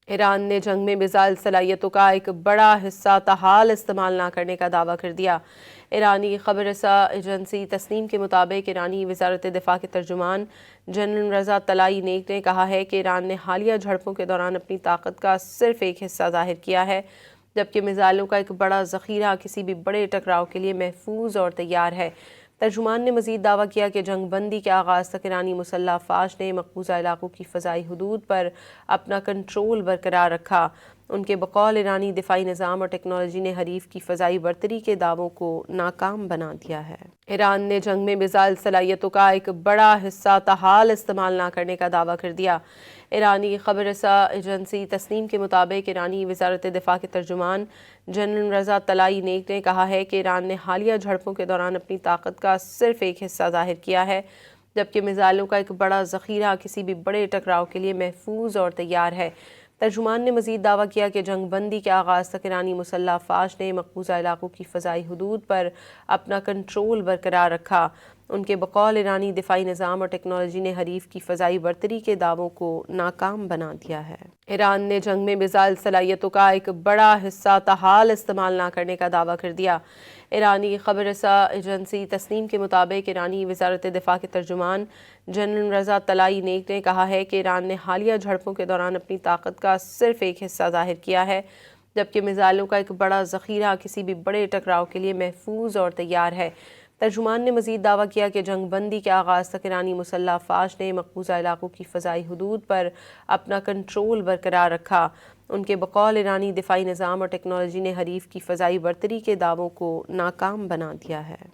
ایران نے جنگ میں میزائل صلاحیتوں کا ایک بڑا حصہ تاحال استعمال نہ کرنے کا دعویٰ کر دیا۔ ایرانی خبر رساں ایجنسی تسنیم کے مطابق ایرانی وزارت دفاع کے ترجمان جنرل رضا طلائعی نیک نے کہا ہے کہ ایران نے حالیہ جھڑپوں کے دوران اپنی طاقت کا صرف ایک حصہ ظاہر کیا ہے، جبکہ میزائلوں کا ایک بڑا ذخیرہ کسی بھی بڑے ٹکراؤ کے لیے محفوظ اور تیار ہے۔ ترجمان نے مزید دعویٰ کیا کہ جنگ بندی کے آغاز تک ایرانی مسلح افواج نے مقبوضہ علاقوں کی فضائی حدود پر اپنا کنٹرول برقرار رکھا۔ ان کے بقول ایرانی دفاعی نظام اور ٹیکنالوجی نے حریف کی فضائی برتری کے دعووں کو ناکام بنا دیا ہے۔ ایران نے جنگ میں میزائل صلاحیتوں کا ایک بڑا حصہ تاحال استعمال نہ کرنے کا دعویٰ کر دیا۔ ایرانی خبر رساں ایجنسی تسنیم کے مطابق ایرانی وزارت دفاع کے ترجمان جنرل رضا طلائعی نیک نے کہا ہے کہ ایران نے حالیہ جھڑپوں کے دوران اپنی طاقت کا صرف ایک حصہ ظاہر کیا ہے، جبکہ میزائلوں کا ایک بڑا ذخیرہ کسی بھی بڑے ٹکراؤ کے لیے محفوظ اور تیار ہے۔ ترجمان نے مزید دعویٰ کیا کہ جنگ بندی کے آغاز تک ایرانی مسلح افواج نے مقبوضہ علاقوں کی فضائی حدود پر اپنا کنٹرول برقرار رکھا۔ ان کے بقول ایرانی دفاعی نظام اور ٹیکنالوجی نے حریف کی فضائی برتری کے دعووں کو ناکام بنا دیا ہے۔ ایران نے جنگ میں میزائل صلاحیتوں کا ایک بڑا حصہ تاحال استعمال نہ کرنے کا دعویٰ کر دیا۔ ایرانی خبر رساں ایجنسی تسنیم کے مطابق ایرانی وزارت دفاع کے ترجمان جنرل رضا طلائعی نیک نے کہا ہے کہ ایران نے حالیہ جھڑپوں کے دوران اپنی طاقت کا صرف ایک حصہ ظاہر کیا ہے، جبکہ میزائلوں کا ایک بڑا ذخیرہ کسی بھی بڑے ٹکراؤ کے لیے محفوظ اور تیار ہے۔ ترجمان نے مزید دعویٰ کیا کہ جنگ بندی کے آغاز تک ایرانی مسلح افواج نے مقبوضہ علاقوں کی فضائی حدود پر اپنا کنٹرول برقرار رکھا۔ ان کے بقول ایرانی دفاعی نظام اور ٹیکنالوجی نے حریف کی فضائی برتری کے دعووں کو ناکام بنا دیا ہے۔